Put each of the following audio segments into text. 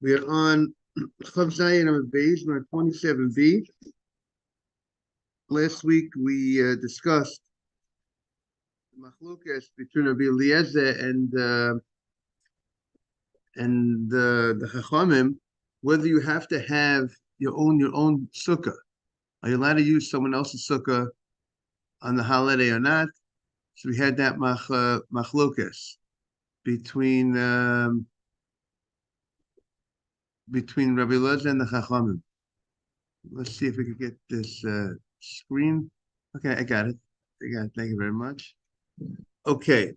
We are on Chav Zayin on Beis, we're on 27b. Last week we discussed the machlukas between Rabbi Eliezer and the Chachamim, whether you have to have your own sukkah. Are you allowed to use someone else's sukkah on the holiday or not? So we had that machlukas between Rabbi Eliezer and the Chachamim. Let's see if we can get this screen. Okay, I got it. Thank you very much. Okay.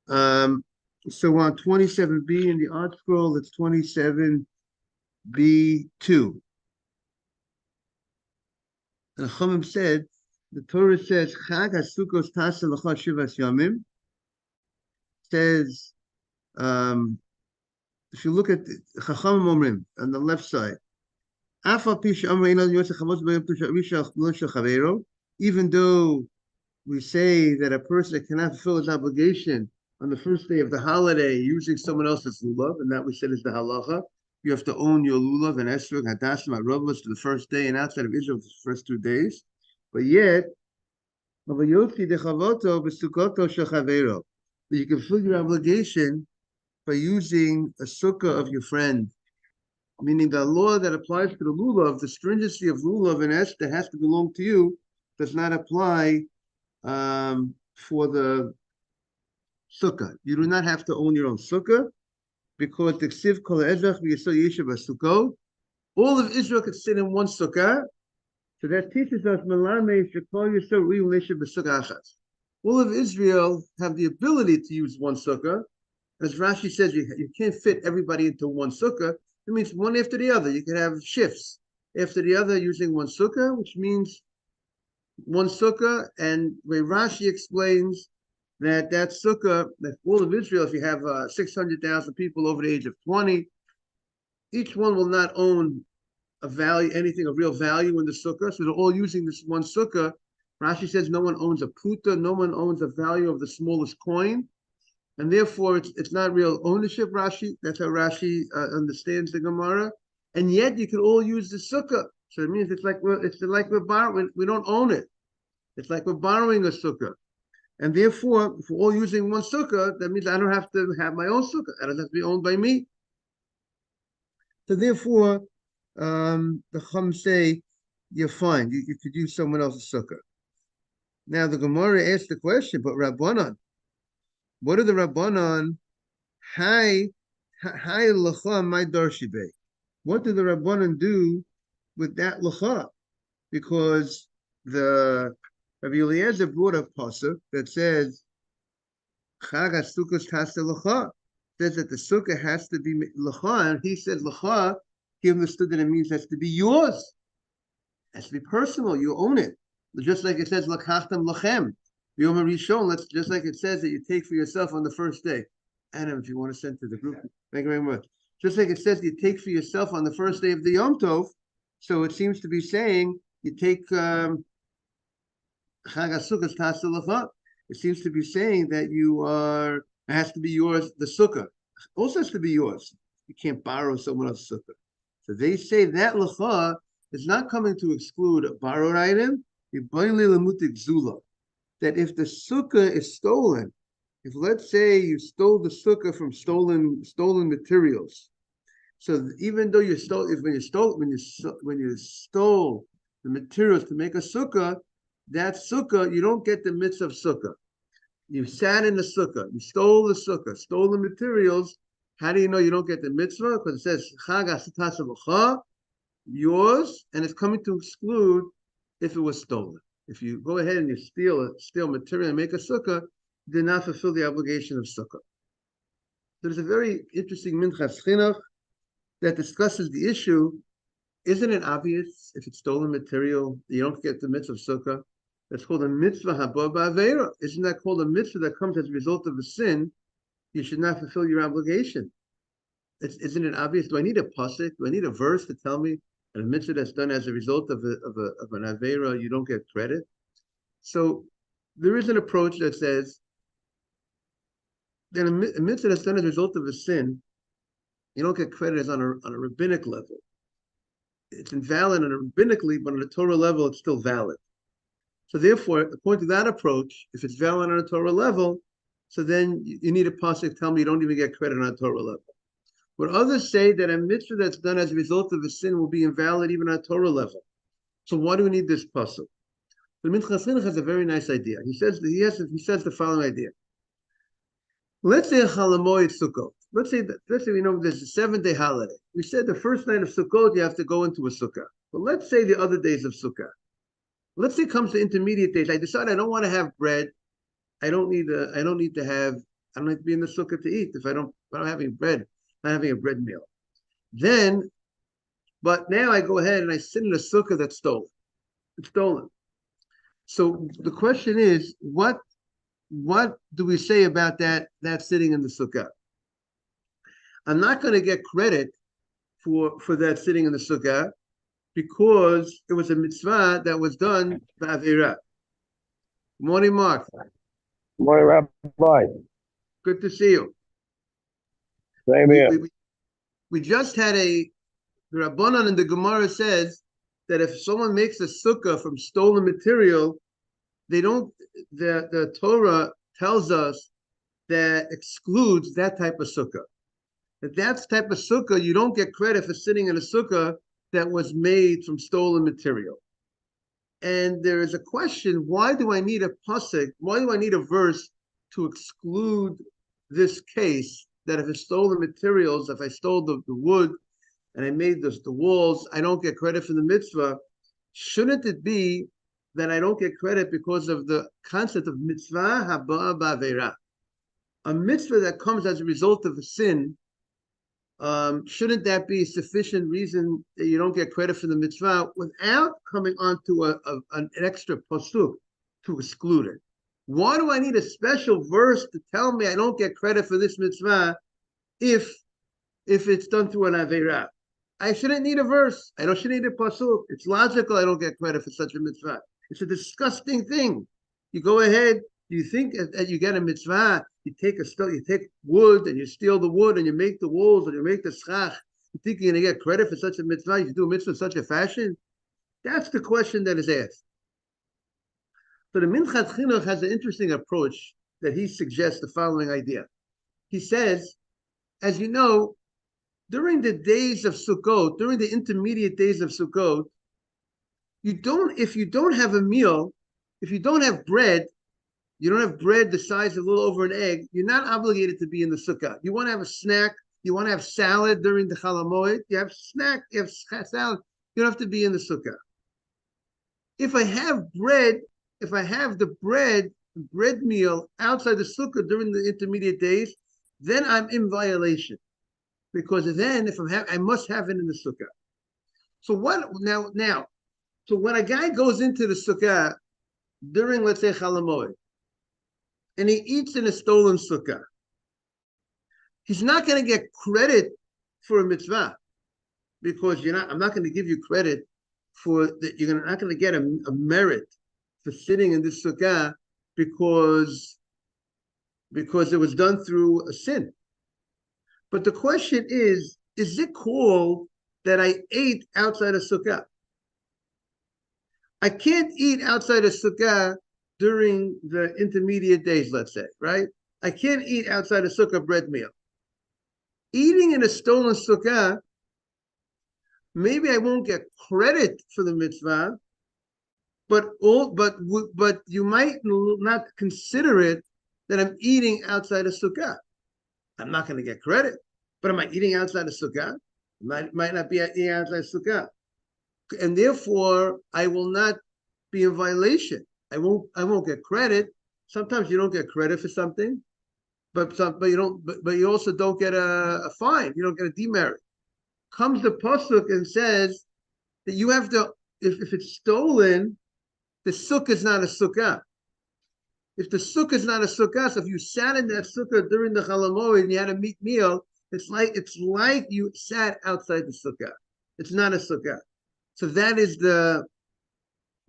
So on 27b in the art scroll, it's 27b2. And Chachamim said, the Torah says, Chag HaSukkos Tasa L'cha Shivas Yamim. Says, if you look at Chachamim Omrim on the left side, even though we say that a person cannot fulfill his obligation on the first day of the holiday using someone else's lulav, and that we said is the halacha, you have to own your lulav and esrog, hadashim, arobos to the first day, and outside of Israel, the first 2 days. But yet, you can fulfill your obligation by using a sukkah of your friend. Meaning the law that applies to the lulav, the stringency of lulav and Esther has to belong to you, does not apply for the sukkah. You do not have to own your own sukkah, because the ksiv kol ezrach v'yisrael yeshiv b'sukkot, all of Israel could sit in one sukkah. So that teaches us melame shekol yisrael riyul yeshiv b'sukkah achas. All of Israel have the ability to use one sukkah. As Rashi says, you can't fit everybody into one sukkah. It means one after the other. You can have shifts after the other using one sukkah, which means one sukkah. And when Rashi explains that sukkah, that all of Israel, if you have 600,000 people over the age of 20, each one will not own anything of real value in the sukkah. So they're all using this one sukkah. Rashi says no one owns a puta, no one owns the value of the smallest coin. And therefore, it's not real ownership, Rashi. That's how Rashi understands the Gemara. And yet, you can all use the sukkah. So it means it's like we're borrowing. We don't own it. It's like we're borrowing a sukkah. And therefore, if we're all using one sukkah, that means I don't have to have my own sukkah. It doesn't have to be owned by me. So therefore, the Chum say, you're fine. You could use someone else's sukkah. Now, the Gemara asked the question, but Rabbanan, what are the Rabbanan? Hi Lacha, my Darshibe. What did the Rabbanan do with that Lacha? Because the Rabbi Eliezer brought a pasuk that says, Chag HaSukkos Tasa Lacha. Says that the sukkah has to be Lacha, and he said Lacha, he understood that it means it has to be yours. It has to be personal, you own it. Just like it says, Lakachtam Lachem. Yom HaRishon, just like it says that you take for yourself on the first day. Adam, if you want to send to the group, thank you very much. Just like it says you take for yourself on the first day of the Yom Tov, so it seems to be saying you take Chag HaSukkos Tasa Lacha. It seems to be saying that it has to be yours, the sukkah. Also has to be yours. You can't borrow someone else's sukkah. So they say that Lacha is not coming to exclude a borrowed item, that if the sukkah is stolen, if let's say you stole the sukkah from stolen materials, so even though when you stole the materials to make a sukkah, that sukkah you don't get the mitzvah of sukkah. You sat in the sukkah, you stole the sukkah, stole the materials. How do you know you don't get the mitzvah? Because it says Chag HaSukkah, yours, and it's coming to exclude if it was stolen. If you go ahead and you steal material and make a sukkah, you did not fulfill the obligation of sukkah. So there's a very interesting minchas chinuch that discusses the issue. Isn't it obvious if it's stolen material, you don't get the mitzvah of sukkah? That's called a mitzvah haba ba'aveira. Isn't that called a mitzvah that comes as a result of a sin? You should not fulfill your obligation. Isn't it obvious? Do I need a pasuk? Do I need a verse to tell me a mitzvah that's done as a result of an aveira, you don't get credit? So there is an approach that says that a mitzvah that's done as a result of a sin, You don't get credit as on a rabbinic level. It's invalid on a rabbinically, but on a Torah level, it's still valid. So therefore, according to that approach, if it's valid on a Torah level, so then you need a pasuk tell me you don't even get credit on a Torah level. But others say that a mitzvah that's done as a result of a sin will be invalid even on a Torah level. So why do we need this pasuk? The Minchas Chinuch has a very nice idea. He says the following idea. Let's say Chalamoid Sukkot. Let's say we know there's a 7-day holiday. We said the first night of Sukkot you have to go into a sukkah. But let's say the other days of sukkah. Let's say it comes to intermediate days. I decide I don't want to have bread. I don't need to be in the sukkah to eat if I'm not having bread, not having a bread meal. But now I go ahead and I sit in a sukkah that's stolen. It's stolen. So the question is, what do we say about that sitting in the sukkah? I'm not going to get credit for that sitting in the sukkah because it was a mitzvah that was done by Avera. Morning, Mark. Morning, Rabbi. Good to see you. Same here. We just had the Rabbanan in the Gemara says that if someone makes a sukkah from stolen material, the Torah tells us that excludes that type of sukkah. That type of sukkah, you don't get credit for sitting in a sukkah that was made from stolen material. And there is a question, why do I need a pasuk? Why do I need a verse to exclude this case that if it's stolen materials, if I stole the wood and I made the walls, I don't get credit for the mitzvah? Shouldn't it be that I don't get credit because of the concept of mitzvah haba ba'avera? A mitzvah that comes as a result of a sin, shouldn't that be sufficient reason that you don't get credit for the mitzvah without coming onto an extra pasuk to exclude it? Why do I need a special verse to tell me I don't get credit for this mitzvah if it's done through an avera? I shouldn't need a verse. Shouldn't need a pasuk. It's logical I don't get credit for such a mitzvah. It's a disgusting thing. You go ahead, you think that you get a mitzvah, you take wood and you steal the wood and you make the walls and you make the schach. You think you're going to get credit for such a mitzvah? You do a mitzvah in such a fashion? That's the question that is asked. So the Minchas Chinuch has an interesting approach that he suggests the following idea. He says, as you know, during the days of Sukkot, during the intermediate days of Sukkot, if you don't have a meal, if you don't have bread, you don't have bread the size of a little over an egg, you're not obligated to be in the sukkah. You want to have a snack, you want to have salad during the Chalamoid, you have snack, you have salad, you don't have to be in the sukkah. If I have the bread meal outside the sukkah during the intermediate days, then I'm in violation. Because then I must have it in the sukkah. So so when a guy goes into the sukkah during, let's say, Chalamoid, and he eats in a stolen sukkah, he's not going to get credit for a mitzvah because I'm not going to give you credit for that. You're not going to get a merit for sitting in this sukkah because it was done through a sin. But the question is it called that I ate outside a sukkah? I can't eat outside a sukkah during the intermediate days, let's say, right? I can't eat outside a sukkah bread meal. Eating in a stolen sukkah, maybe I won't get credit for the mitzvah, but you might not consider it that I'm eating outside a sukkah. I'm not going to get credit, but am I eating outside a sukkah? Might not be eating outside a sukkah, and therefore I will not be in violation. I won't get credit. Sometimes you don't get credit for something, but you also don't get a fine. You don't get a demerit. Comes the pasuk and says that you have to, if it's stolen, the sukkah is not a sukkah. If the sukkah is not a sukkah, so if you sat in that sukkah during the Chalamoid and you had a meat meal, it's like you sat outside the sukkah. It's not a sukkah. So that is the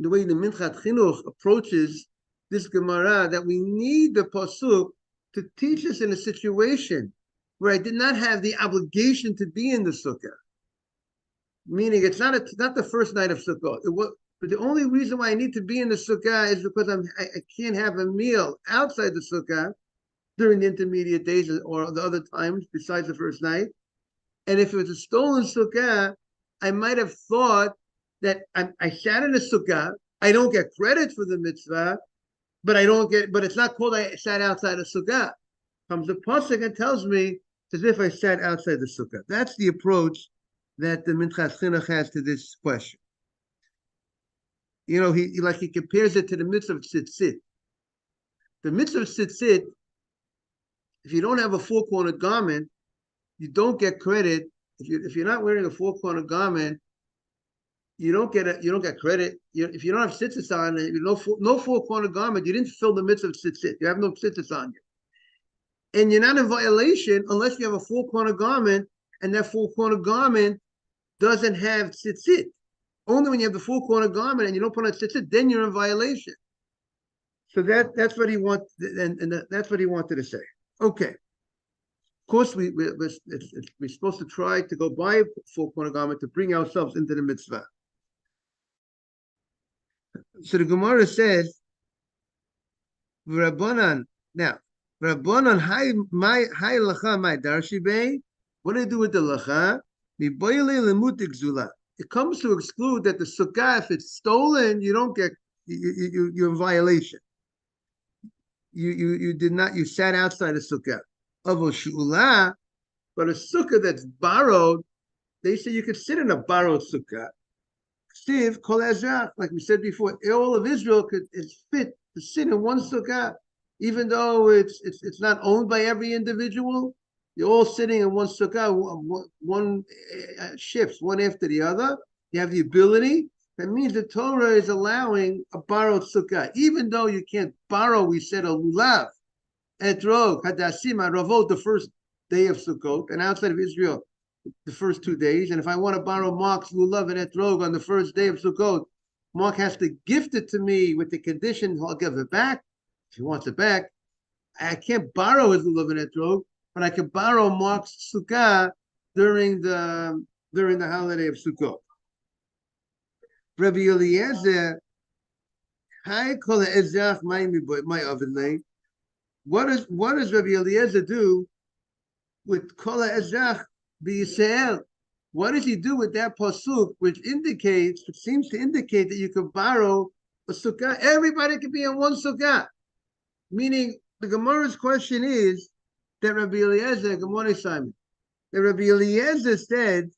way the Minchas Chinuch approaches this Gemara, that we need the pasuk to teach us in a situation where I did not have the obligation to be in the sukkah. Meaning, it's not the first night of Sukkot. But the only reason why I need to be in the sukkah is because I can't have a meal outside the sukkah during the intermediate days or the other times besides the first night. And if it was a stolen sukkah, I might have thought that I sat in a sukkah. I don't get credit for the mitzvah, but it's not called I sat outside a sukkah. Comes the pasuk and tells me as if I sat outside the sukkah. That's the approach that the Minchas Chinuch has to this question. He compares it to the mitzvah of tzitzit. The mitzvah of tzitzit, if you don't have a four-cornered garment, you don't get credit. If you're not wearing a four-cornered garment, you don't get credit. If you don't have tzitzit on, no four-cornered garment, you didn't fulfill the mitzvah of tzitzit. You have no tzitzit on you, and you're not in violation unless you have a four-cornered garment, and that four-cornered garment doesn't have tzitzit. Only when you have the four-cornered garment and you don't put on tzitzit, then you're in violation. So that's what he wanted, and that's what he wanted to say. Okay. Of course, we're supposed to try to go buy a four-cornered garment to bring ourselves into the mitzvah. So the Gemara says, "Rabbanan." Now, Rabbanan, hi lacha, my darshi bay. What do they do with the lacha? It comes to exclude that the sukkah, if it's stolen, you don't get you're in violation. You did not, you sat outside a sukkah. But a sukkah that's borrowed, they say you could sit in a borrowed sukkah. Steve, kol ezrach, like we said before, all of Israel is fit to sit in one sukkah, even though it's not owned by every individual. You're all sitting in one sukkah, one shifts, one after the other. You have the ability. That means the Torah is allowing a borrowed sukkah, even though you can't borrow. We said a lulav, etrog, hadassim, aravot, the first day of Sukkot, and outside of Israel, the first 2 days. And if I want to borrow Mark's lulav and etrog on the first day of Sukkot, Mark has to gift it to me with the condition I'll give it back. If he wants it back, I can't borrow his lulav and etrog, but I can borrow Mark's sukkah during the holiday of Sukkot. Rabbi Eliezer, what does Rabbi Eliezer do with kol ha'ezrach b'Yisrael? What does he do with that pasuk, which seems to indicate that you could borrow a sukkah? Everybody could be in one sukkah. Meaning, the Gemara's question is that Rabbi Eliezer, good morning, Simon, that Rabbi Eliezer said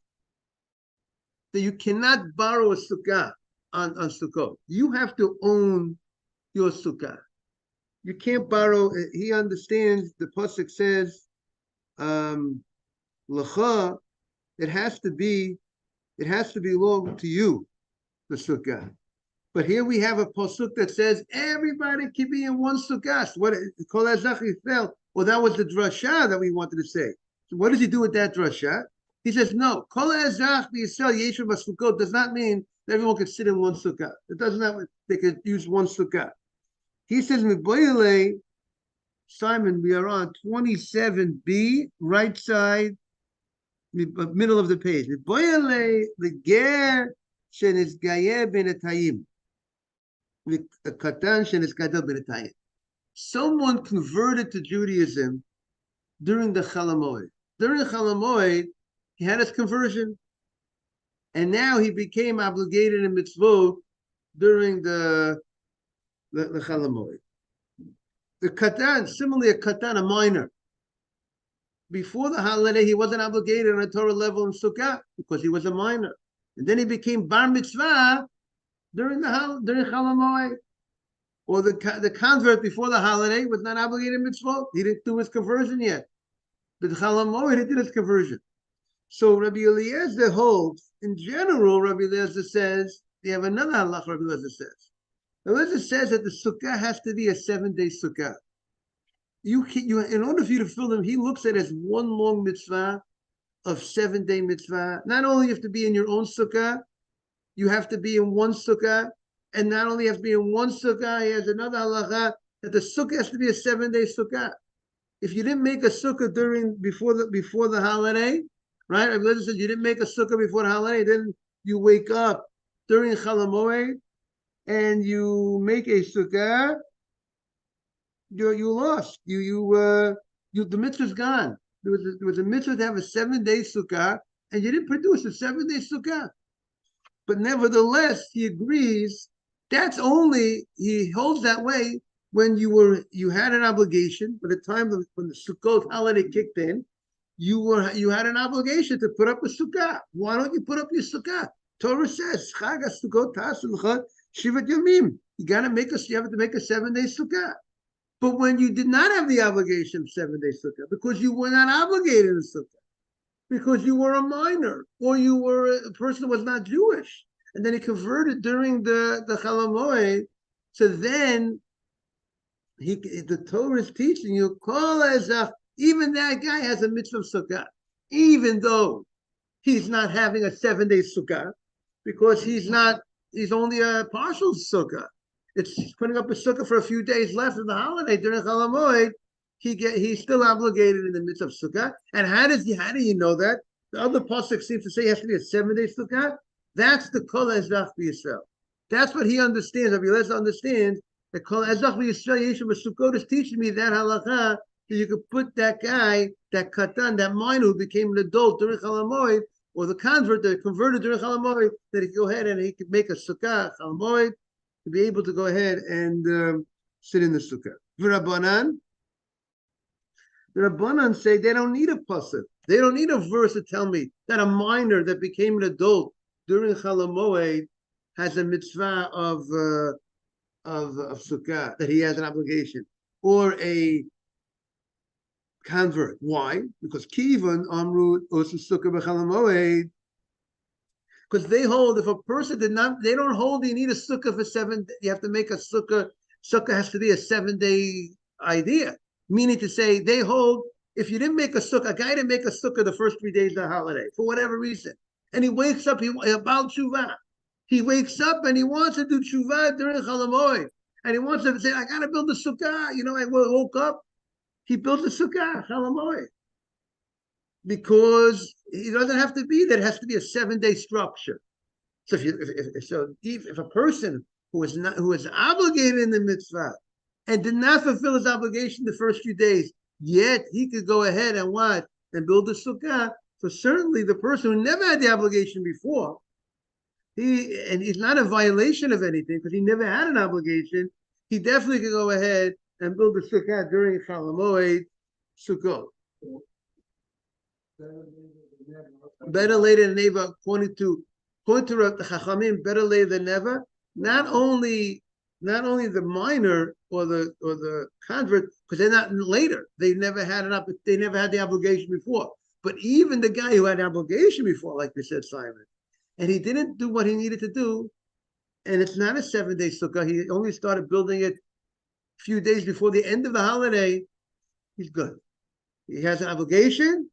that you cannot borrow a sukkah on Sukkot. You have to own your sukkah. You can't borrow. He understands the pasuk says, "L'cha." It has to belong to you, the sukkah. But here we have a pasuk that says everybody can be in one sukkah. So what? Kol ha'ezrach Yisrael. Well, that was the drasha that we wanted to say. So what does he do with that drasha? He says, no, kol ha'ezrach b'Yisrael yeshu b'sukkot does not mean that everyone could sit in one sukkah. It does not, they could use one sukkah. He says, Simon, we are on 27b, right side, middle of the page. The ger shenisgayer b'netayim. The katan shenisgadel b'netayim. Someone converted to Judaism during the Chol Hamoed. During the Chol Hamoed, he had his conversion, and now he became obligated in mitzvot during the Chol Hamoed. The katan, similarly a katan, a minor. Before the holiday, he wasn't obligated on a Torah level in Sukkah because he was a minor, and then he became bar mitzvah during Chol Hamoed. Or the convert before the holiday was not obligated mitzvot. He didn't do his conversion yet. But the Chol Hamoed, he did his conversion. So Rabbi Eliezer holds, in general, Rabbi Eliezer says, you have another halach Rabbi Eliezer says. Rabbi Eliezer says that the sukkah has to be a 7-day sukkah. In order for you to fill them, he looks at it as one long mitzvah of 7-day mitzvah. Not only you have to be in your own sukkah, you have to be in one sukkah. And not only have to be in one sukkah, he has another halacha that the sukkah has to be a 7-day sukkah. if you didn't make a sukkah before the holiday, right? Rabbi Eliezer said you didn't make a sukkah before the holiday, then you wake up during Chol Hamoed and you make a sukkah, you lost. The mitzvah's gone. There was a mitzvah to have a 7-day sukkah, and you didn't produce a 7-day sukkah. But nevertheless, he agrees he holds that way when you had an obligation. By the time when the Sukkot holiday kicked in, you had an obligation to put up a sukkah. Why don't you put up your sukkah? Torah says, Chag HaSukkot Ta'asu Shivat Yomim. You have to make a 7-day sukkah. But when you did not have the obligation of 7-day sukkah, because you were not obligated in sukkah, because you were a minor, or you were a person who was not Jewish, and then he converted during the Chol Hamoed, so then the Torah is teaching you, even that guy has a mitzvah of sukkah, even though he's not having a 7-day sukkah, because he's only a partial sukkah. It's putting up a sukkah for a few days left of the holiday during Chol Hamoed. He's still obligated in the midst of sukkah. And how do you know that? The other pasuk seems to say it has to be a 7-day sukkah. That's the kol ezach b'Yisrael. That's what he understands. Rabbi Eliezer understands that kol ezach b'Yisrael yeshem b'sukkot is teaching me that halacha, that you could put that guy, that katan, that minor who became an adult during Chol Hamoed, or the convert that converted during Chol Hamoed, that he could go ahead and he could make a sukkah Chol Hamoed to be able to go ahead and sit in the sukkah. V'Rabbanan. The Rabbanan say they don't need a pasuk. They don't need a verse to tell me that a minor that became an adult during Chol Hamoed has a mitzvah of sukkah, that he has an obligation, or a convert. Why? Because kivan amru osu sukkah b'Chol Hamoed. Because they hold if a person they don't hold you need a sukkah for 7. You have to make a sukkah. Sukkah has to be a 7-day idea. Meaning to say, they hold, if you didn't make a sukkah, a guy didn't make a sukkah the first 3 days of the holiday, for whatever reason, and he wakes up, about tshuva. He wakes up and he wants to do tshuva during Chol Hamoed, and he wants to say, I got to build a sukkah. I woke up, he built a sukkah, Chol Hamoed. Because it doesn't have to be that, it has to be a 7-day structure. So if a person who is obligated in the mitzvah, and did not fulfill his obligation the first few days, yet he could go ahead and build a sukkah. So certainly the person who never had the obligation before, he's not in violation of anything because he never had an obligation, he definitely could go ahead and build a sukkah during Chol Hamoed Sukkot. Better later than never, according to the Chachamim, better later than never. Not only the minor or the convert, because they're not later. They never had the obligation before. But even the guy who had an obligation before, like we said, Simon, and he didn't do what he needed to do, and it's not a 7-day sukkah. He only started building it a few days before the end of the holiday. He's good. He has an obligation.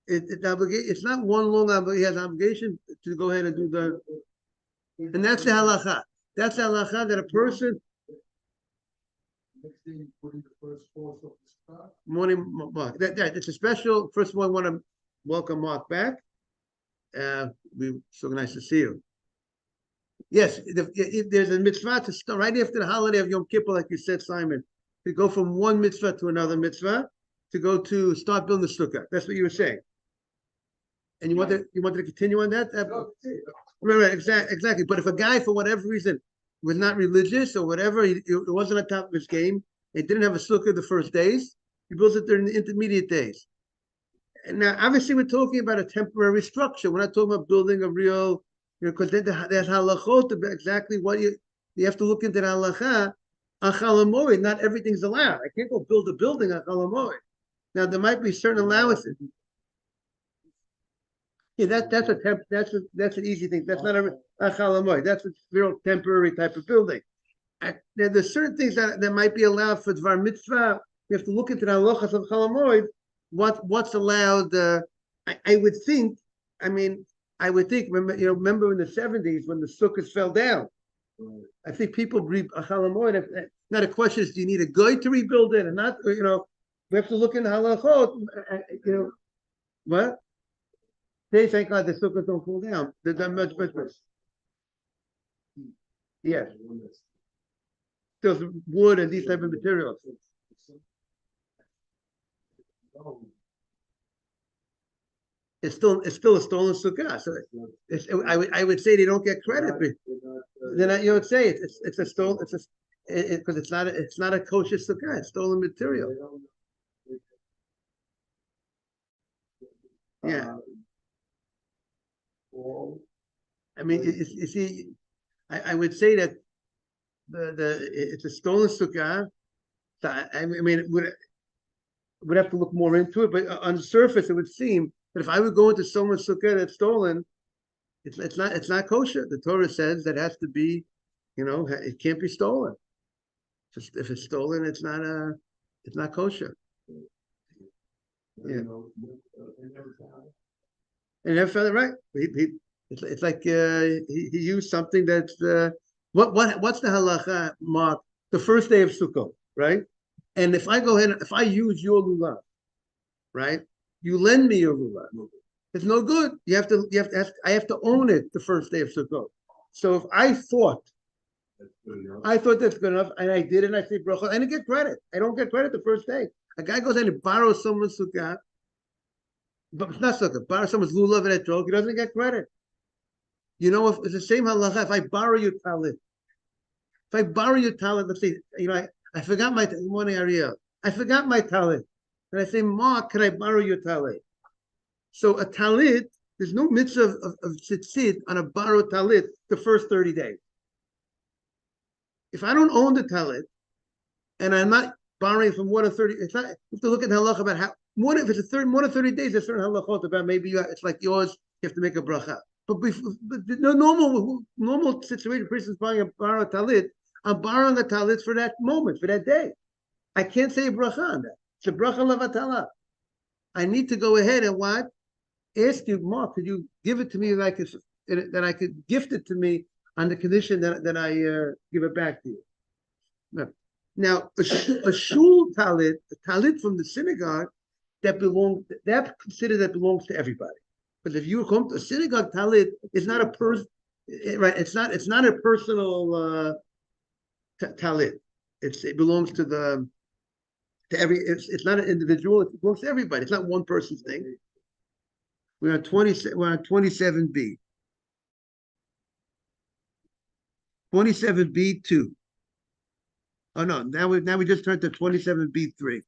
It's not one long obligation. He has an obligation to go ahead and do and that's the halacha. That's the halacha that a person. Morning, Mark. It's a special. First of all, I want to welcome Mark back. So nice to see you. Yes, if there's a mitzvah to start right after the holiday of Yom Kippur, like you said, Simon, to go from one mitzvah to another mitzvah, to start building the sukkah. That's what you were saying. And you wanted to continue on that? Right, exactly. But if a guy, for whatever reason, was not religious or whatever, it wasn't on top of his game, it didn't have a sukkah the first days, he builds it during the intermediate days. And now, obviously, we're talking about a temporary structure. We're not talking about building a real, because there's halachot about exactly what you have to look into the halacha. On Chol Hamoed, not everything's allowed. I can't go build a building on Chol Hamoed. Now, there might be certain allowances. Yeah, that's an easy thing. That's not a Chol Hamoed. That's a real temporary type of building. There's certain things that might be allowed for Dvar Mitzvah. You have to look into the halachas of Chol Hamoed. What's allowed? I would think. Remember in the 70s when the sukkahs fell down. I think people Chol Hamoed. Now the question is, do you need a guy to rebuild it, and not? We have to look in halachot. What? They thank God the sukkahs don't fall down. They're done much. Yes, there's wood and these type of materials. It's still a stolen sukkah. So I would say they don't get credit, but then you would say it's a stolen because it's not a kosher sukkah. It's stolen material. Yeah. I mean, you see, I would say that it's a stolen sukkah. So I mean, would have to look more into it, but on the surface, it would seem that if I would go into someone's sukkah that's stolen, it's not kosher. The Torah says that has to be, it can't be stolen. Just if it's stolen, it's not kosher. Yeah. And never found it right. It's like he used something that's what's the halacha, Mark? The first day of Sukkot, right? And if I go ahead, if I use your lulav, right? You lend me your lulav. It's no good. I have to own it the first day of Sukkot. So if I thought that's good enough, and I did, and I say bracha, I didn't get credit. I don't get credit the first day. A guy goes in and borrows someone's sukkah, but it's not sukkah. Borrows someone's lulav and etrog, he doesn't get credit. If it's the same halacha, if I borrow your talit, let's say, I forgot my morning Ariel. I forgot my talit. And I say, Mark, can I borrow your talit? So a talit, there's no mitzvah of tzitzit on a borrowed talit the first 30 days. If I don't own the talit, and I'm not borrowing for more than 30, it's not, you have to look at the halacha about how, more than 30 days, there's certain halachot about maybe it's like yours, you have to make a bracha. But the normal situation, a person's buying a borrowed talit, I'm borrowing a talit for that moment, for that day. I can't say a bracha on that. It's a bracha levatala. I need to go ahead and what? Ask you, Mark, could you give it to me that I could gift it to me on the condition that I give it back to you. Now, a shul talit, a talit from the synagogue, that belongs to everybody. But if you come to a synagogue talit, it's not a person, right? It's not a personal talit. It belongs to every. It's not an individual. It belongs to everybody. It's not one person's thing. We're on 27B. 27B2. Oh no! Now we just turned to 27B3.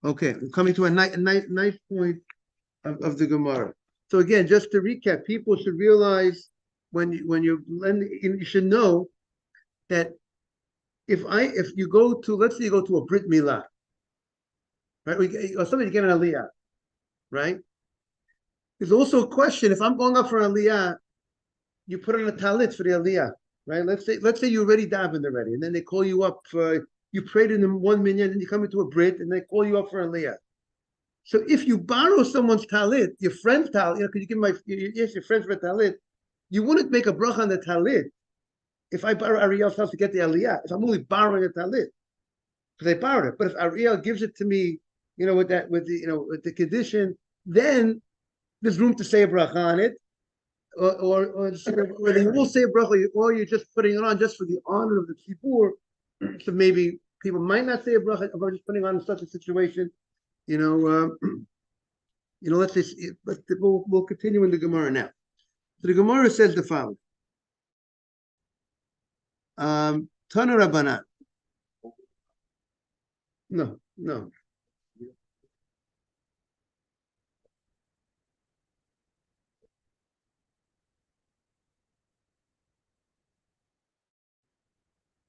Okay, we're coming to a nice point of the Gemara. So again, just to recap, people should realize when you're lending, you should know that if you go to, let's say you go to a Brit Milah, right? Or somebody get an Aliyah, right? There's also a question, if I'm going up for an Aliyah, you put on a talit for the Aliyah, right? Let's say you already davened already, and then they call you up for, you prayed in them 1 minyan, and you come into a Brit, and they call you up for Aliyah. So if you borrow someone's talit, your friend's talit, could you give your friend's for a talit, you wouldn't make a bracha on the talit if I borrow Ariel's house to get the Aliyah. If I'm only borrowing a talit, because I borrowed it. But if Ariel gives it to me, with the condition, then there's room to say a bracha on it, or you will say a bracha, or you're just putting it on just for the honor of the tzibur. So maybe people might not say a bracha about just putting on in such a situation. Let's say, but we'll continue in the Gemara now. So the Gemara says the following. Tana Rabbanan. No.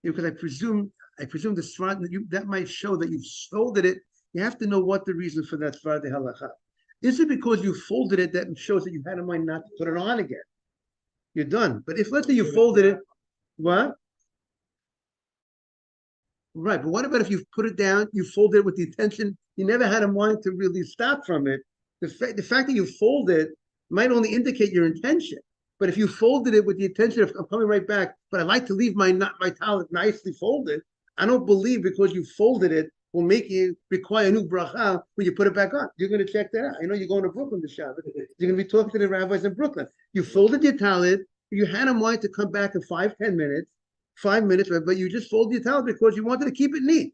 Because I presume the svara that might show that you've folded it. You have to know what the reason for that svara de halacha. Is it because you folded it that shows that you had in mind not to put it on again? You're done. But if let's say you folded it, what? Right. But what about if you put it down, you folded it with the intention, you never had in mind to really stop from it? The fact that you fold it might only indicate your intention. But if you folded it with the intention of coming right back, but I like to leave my talit nicely folded, I don't believe because you folded it will make you require a new bracha when you put it back on. You're going to check that out. I know you're going to Brooklyn this Shabbat. You're going to be talking to the rabbis in Brooklyn. You folded your tallit. You had a mind to come back in 5-10 minutes, 5 minutes, but you just folded your tallit because you wanted to keep it neat.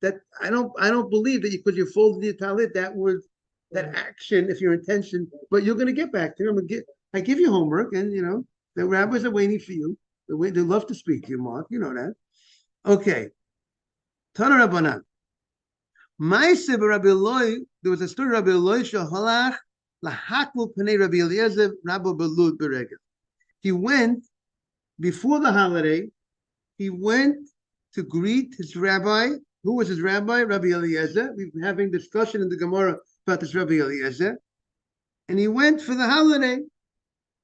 That I don't believe that because you folded your tallit, that action, if your intention, but you're going to get back to them. I give you homework, and the rabbis are waiting for you. They love to speak to you, Mark. You know that. Okay. Tana Rabbanan. There was a story of Rabbi Eloi Shahalach lahakmul Panei Rabbi Eliezer Rabbi Belud Beregel. He went before the holiday. He went to greet his rabbi. Who was his rabbi? Rabbi Eliezer. We've been having discussion in the Gemara about this Rabbi Eliezer. And he went for the holiday.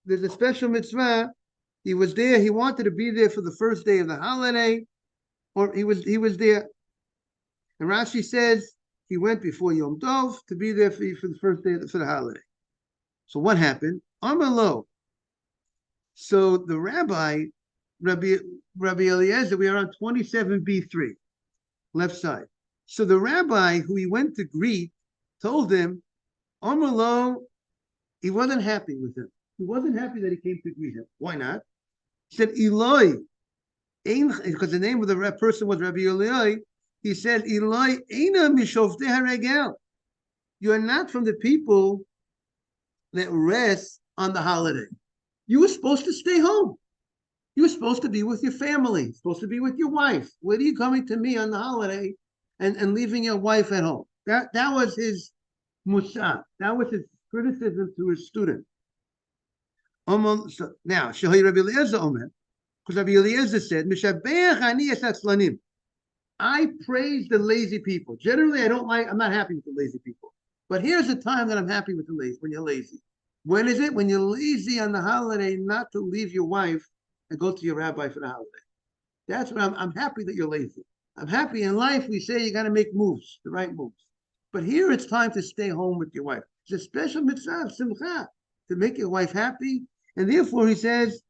There's a special mitzvah. He was there. He wanted to be there for the first day of the holiday, or he was there. And Rashi says he went before Yom Tov to be there for the first day for the holiday. So what happened? Amar lo. So the rabbi, Rabbi Eliezer, we are on 27b3, left side. So the rabbi who he went to greet told him, Amar lo, he wasn't happy with him. He wasn't happy that he came to greet him. Why not? He said, Eloi, because the name of the person was Rabbi Eloi. He said, Eloi, Eina Mishovtei HaRegel. You are not from the people that rest on the holiday. You were supposed to stay home. You were supposed to be with your family, supposed to be with your wife. What are you coming to me on the holiday and leaving your wife at home? That was his musar. That was his criticism to his student. So now, Shehi Rabbi Eliezer Omer, because Rabbi Eliezer said, Mishabeach ani esatzlanim. I praise the lazy people. Generally, I'm not happy with the lazy people. But here's a time that I'm happy with the lazy, when you're lazy. When is it? When you're lazy on the holiday not to leave your wife and go to your rabbi for the holiday. That's what I'm happy that you're lazy. I'm happy in life. We say you got to make moves, the right moves. But here it's time to stay home with your wife. It's a special mitzvah, Succah, to make your wife happy. And therefore he says,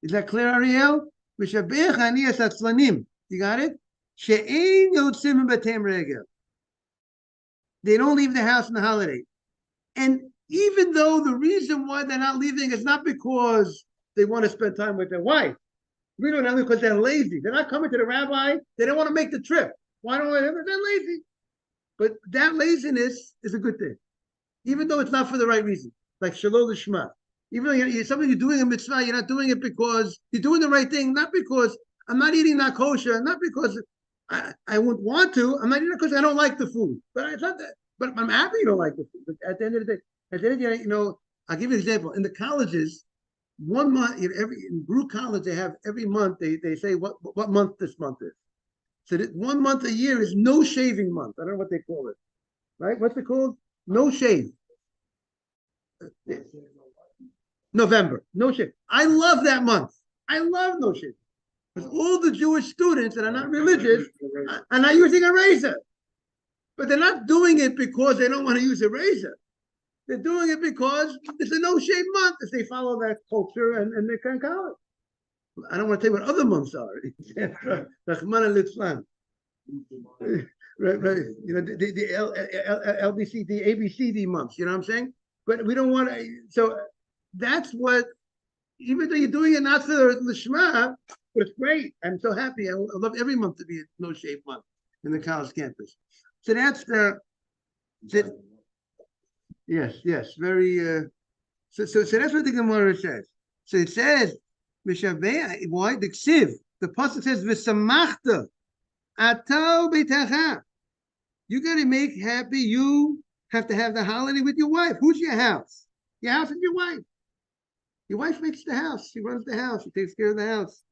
is that clear, Ariel? Mishabech ani esatzlanim. You got it? She'ein yotzim b'tem regel. They don't leave the house on the holiday. And even though the reason why they're not leaving is not because they want to spend time with their wife, really not because they're lazy. They're not coming to the rabbi. They don't want to make the trip. Why don't they? They're lazy. But that laziness is a good thing, even though it's not for the right reason. Like shalom l'shma. Even though you're doing a mitzvah, you're not doing it because you're doing the right thing, not because I'm not eating not kosher, not because I wouldn't want to. I'm not eating it because I don't like the food. But it's not that. But I'm happy you don't like the food. But at the end of the day, I'll give you an example. In the colleges, 1 month, in Brew College, they have every month, they say what month this month is. So that 1 month a year is no shaving month. I don't know what they call it. Right? What's it called? No shave. November. No shave. I love that month. I love no shave. Because all the Jewish students that are not religious are not using a razor. But they're not doing it because they don't want to use a razor. They're doing it because it's a no-shave month if they follow that culture and they can call it. I don't want to tell you what other months are. Rahman al-Litzlan. Right. The LBC, the ABCD months, you know what I'm saying? But we don't want to, so that's what, even though you're doing it not for the Shema, but it's great. I'm so happy. I love every month to be a no-shave month in the college campus. So that's yes, very. So that's what the Gemara says. So it says, why the Ksiv? The pasuk says, "V'samachta atau beitacha." You got to make happy. You have to have the holiday with your wife. Who's your house? Your house is your wife. Your wife makes the house. She runs the house. She takes care of the house.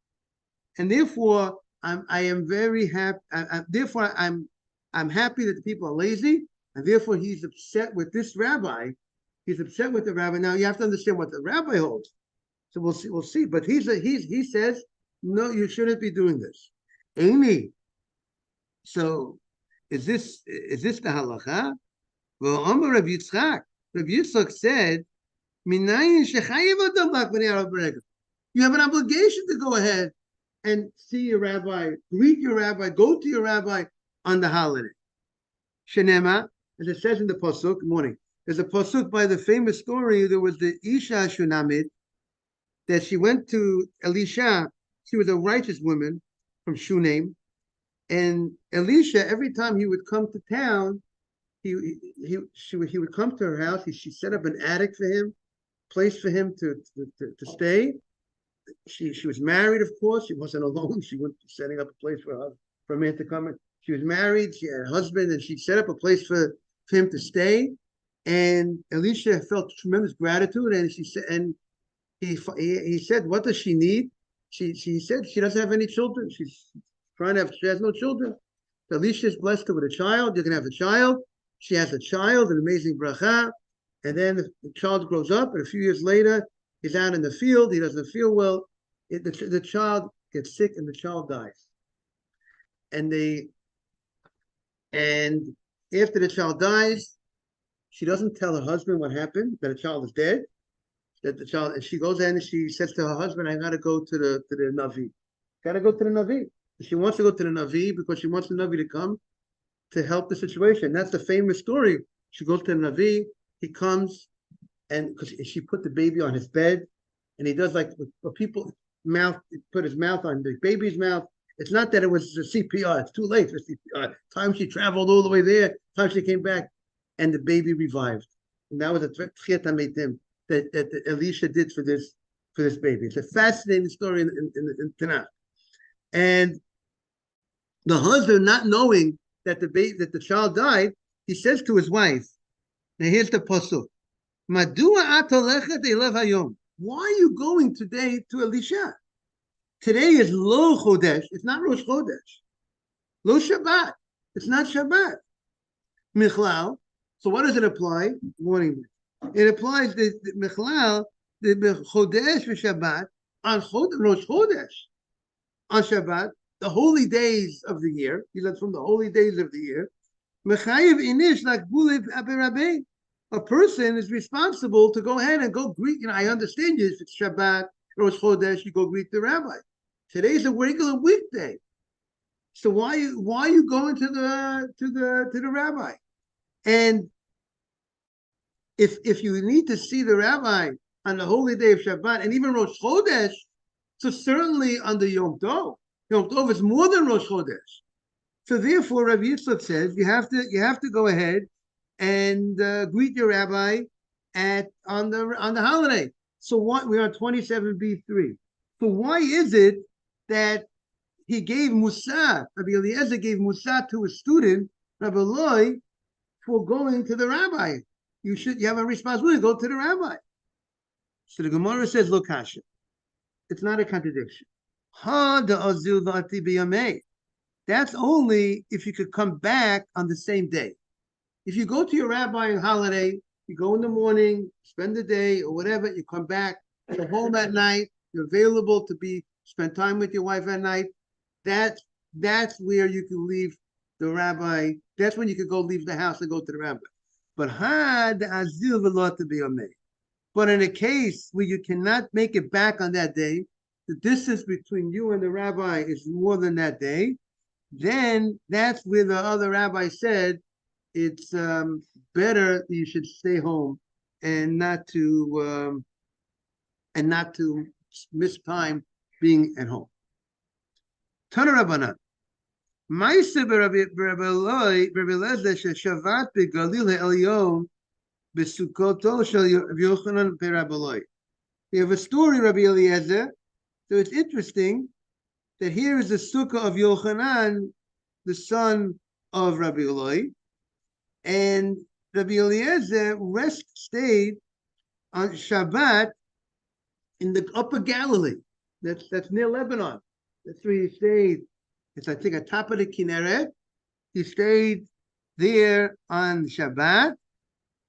And therefore, I am very happy. Therefore, I'm happy that the people are lazy, and therefore he's upset with this rabbi. He's upset with the rabbi. Now you have to understand what the rabbi holds. So we'll see. But he says, no, you shouldn't be doing this. Amy. So is this the halacha? Well, Amar Rabbi Yitzchak. Rabbi Yitzchak said, you have an obligation to go ahead and see your rabbi, greet your rabbi, go to your rabbi on the holiday. Shenema, as it says in the pasuk. Good morning. There's a pasuk by the famous story. There was the Isha Shunamid that she went to Elisha. She was a righteous woman from Shunem, and Elisha, every time he would come to town, he would come to her house. She set up an attic for him, place for him to stay. She was married, of course. She wasn't alone. She went setting up a place for a man to come in. She was married. She had a husband, and she set up a place for him to stay. And Elisha felt tremendous gratitude, and she said, and he said, "What does she need?" She said she doesn't have any children. She's trying to have. She has no children. Elisha is blessed her with a child. You can have a child. She has a child, an amazing bracha, and then the child grows up, and a few years later, he's out in the field. He doesn't feel well. The child gets sick, and the child dies. And after the child dies, she doesn't tell her husband what happened, that the child is dead. That the child, and she goes in and she says to her husband, "I gotta go to the Navi. Gotta go to the Navi." She wants to go to the Navi because she wants the Navi to come to help the situation. That's the famous story. She goes to the Navi. He comes, and because she put the baby on his bed, and he does like what people put his mouth on the baby's mouth. It's not that it was a CPR. It's too late for CPR. Time she traveled all the way there. Time she came back, and the baby revived. And that was a tchiat hametim that Elisha did for this baby. It's a fascinating story in Tanakh. And the husband, not knowing that the child died, he says to his wife, now here's the pasuk. Madua at holechet elav hayom. Why are you going today to Elisha? Today is Lo Chodesh. It's not Rosh Chodesh. Lo Shabbat. It's not Shabbat. Michlal. So what does it apply? Morning. It applies the Michlal, the Chodesh v'Shabbat on Rosh Chodesh. On Shabbat, the holy days of the year. He said from the holy days of the year. Mechayiv inish like bulev aberabe. A person is responsible to go ahead and go greet. I understand you. If it's Shabbat, Rosh Chodesh, you go greet the rabbi. Today's a regular weekday. So why are you going to the rabbi? And if you need to see the rabbi on the holy day of Shabbat and even Rosh Chodesh, so certainly on the Yom Tov. Yom Tov is more than Rosh Chodesh. So therefore, Rabbi Yitzchak says you have to go ahead and greet your rabbi on the holiday. So what we are 27b3. So why is it that he gave Musa? Rabbi Eliezer gave Musa to a student, Rabbi Loi, for going to the rabbi. You have a responsibility to go to the rabbi. So the Gemara says, look, Hashem, it's not a contradiction. That's only if you could come back on the same day. If you go to your rabbi on holiday, you go in the morning, spend the day or whatever, you come back, you're home at night, you're available to spend time with your wife at night. That's where you can leave the rabbi. That's when you could go leave the house and go to the rabbi. But but in a case where you cannot make it back on that day, the distance between you and the rabbi is more than that day, then that's where the other rabbi said it's better you should stay home and not to miss time being at home. Tana Rabbanan. Ma'aseh b'Rabbi Eliezer sheShavat b'Galil Ha'Elyon b'Sukkoto shel Yochanan b'Rabbi Eloi. We have a story, Rabbi Eliezer. So it's interesting that here is the sukkah of Yochanan, the son of Rabbi Eloi, and Rabbi Eliezer stayed on Shabbat in the Upper Galilee. That's near Lebanon. That's where he stayed. It's I think at top of the Kinneret. He stayed there on Shabbat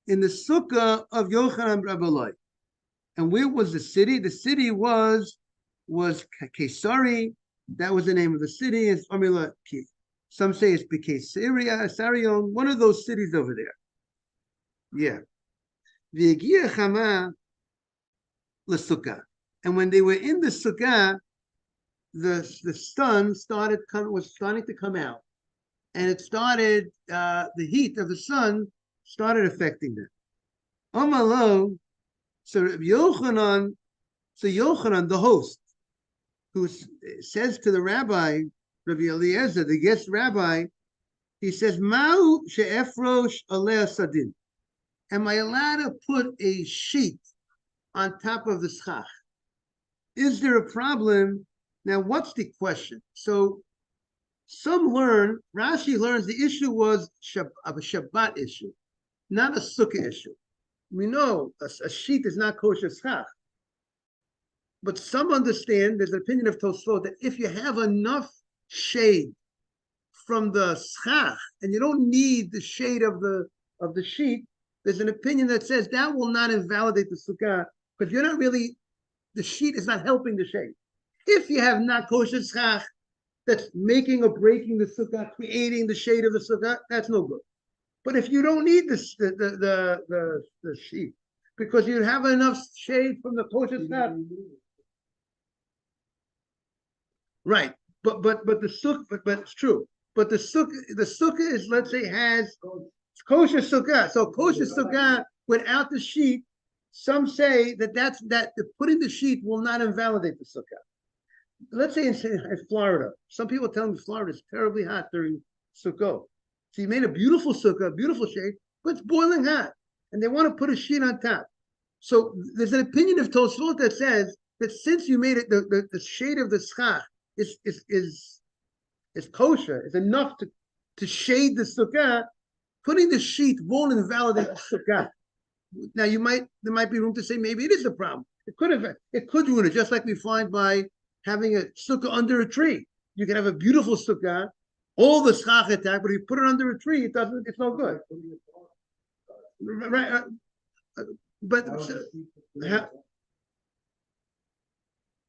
in the sukkah of Yochanan Rabbi Eloi. And where was the city? The city was Kesari. That was the name of the city. It's some say it's Bekesaria, Sarion, one of those cities over there. Yeah. V'yegia Chama l'Sukkah. And when they were in the Sukkah, the sun was starting to come out. and it started, the heat of the sun started affecting them. Amalo, so Yochanan, the host, who says to the rabbi, Rabbi Eliezer, the guest rabbi, he says, Ma'u she'efrosh aleh sadin. Am I allowed to put a sheet on top of the schach? Is there a problem? Now, what's the question? So some learn, Rashi learns the issue was a Shabbat issue, not a Sukkah issue. We know a sheet is not kosher schach. But some understand, there's an opinion of Tosfot, that if you have enough shade from the schach, and you don't need the shade of the sheet, there's an opinion that says that will not invalidate the sukkah, because you're not really, the sheet is not helping the shade. If you have not kosher schach that's making or breaking the sukkah, creating the shade of the sukkah, that's no good. But if you don't need the sheet, because you have enough shade from the kosher schach, right? But the sukkah, but it's true. But the sukkah is, let's say, has kosher sukkah. So kosher sukkah without the sheet, some say that the putting the sheet will not invalidate the sukkah. Let's say in Florida, some people tell me Florida is terribly hot during Sukkot. So you made a beautiful sukkah, beautiful shade, but it's boiling hot, and they want to put a sheet on top. So there's an opinion of Tosfot that says that since you made it, the shade of the schach is kosher, is enough to shade the sukkah, putting the sheet won't invalidate the sukkah. Now there might be room to say maybe it is a problem. It could ruin it, just like we find by having a sukkah under a tree. You can have a beautiful sukkah, all the schach attack, but if you put it under a tree, it's no good. Right. But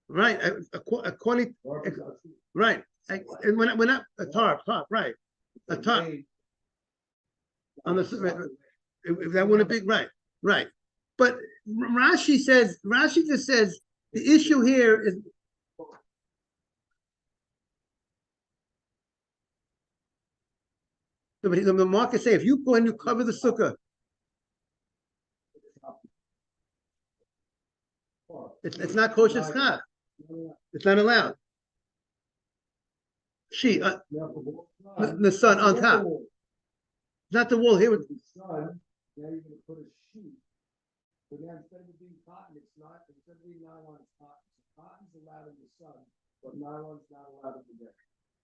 right, according, right, and we're not a tarp, right, a tarp on the, that wouldn't be right. But Rashi just says the issue here is. The market say if you go and you cover the sukkah, it's not kosher schach. It's not allowed. Sheet, the sun on top. Not the wall here. With the sun, now you're going to put a sheet. But now instead of it being cotton, it's not. Instead of being nylon, it's cotton. So cotton's allowed in the sun, but nylon's not allowed in the day.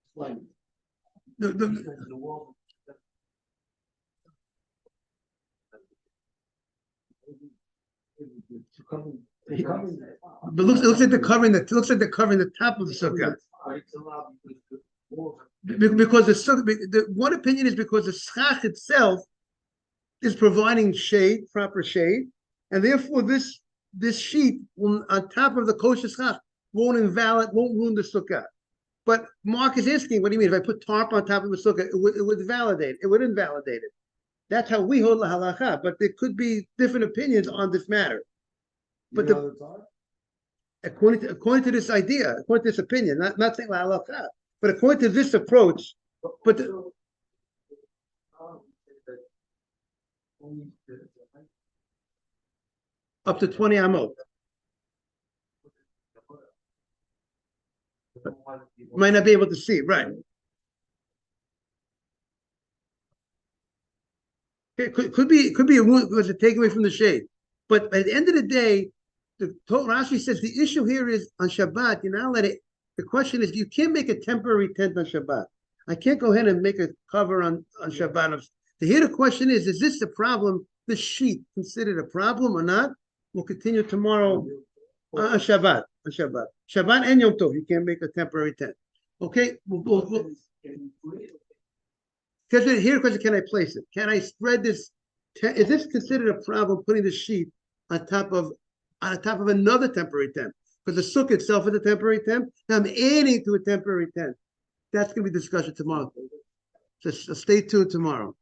Explain. The wall. But it looks like they're covering the top of the sukkah. Because the one opinion is because the schach itself is providing shade, proper shade, and therefore this sheet will, on top of the kosher schach, won't ruin the sukkah. But Mark is asking, what do you mean? If I put tarp on top of the sukkah, it would invalidate it. That's how we hold the halacha. But there could be different opinions on this matter. But according to this idea, according to this opinion, not saying la halacha, but according to this approach, but up to 20 amot. Might not be able to see, right? It could be a rule because it take away from the shade. But at the end of the day, Rashi says the issue here is on Shabbat. You now let it. The question is, you can't make a temporary tent on Shabbat. I can't go ahead and make a cover on Shabbat. Here the question is this a problem? This sheet considered a problem or not? We'll continue tomorrow on Shabbat. Shabbat and Yom Tov. You can't make a temporary tent. Okay. Here, question: can I place it? Can I spread this? Is this considered a problem? Putting the sheet on top of another temporary tent, because the sukkah itself is a temporary tent. Now I'm adding to a temporary tent. That's going to be discussion tomorrow. So stay tuned tomorrow.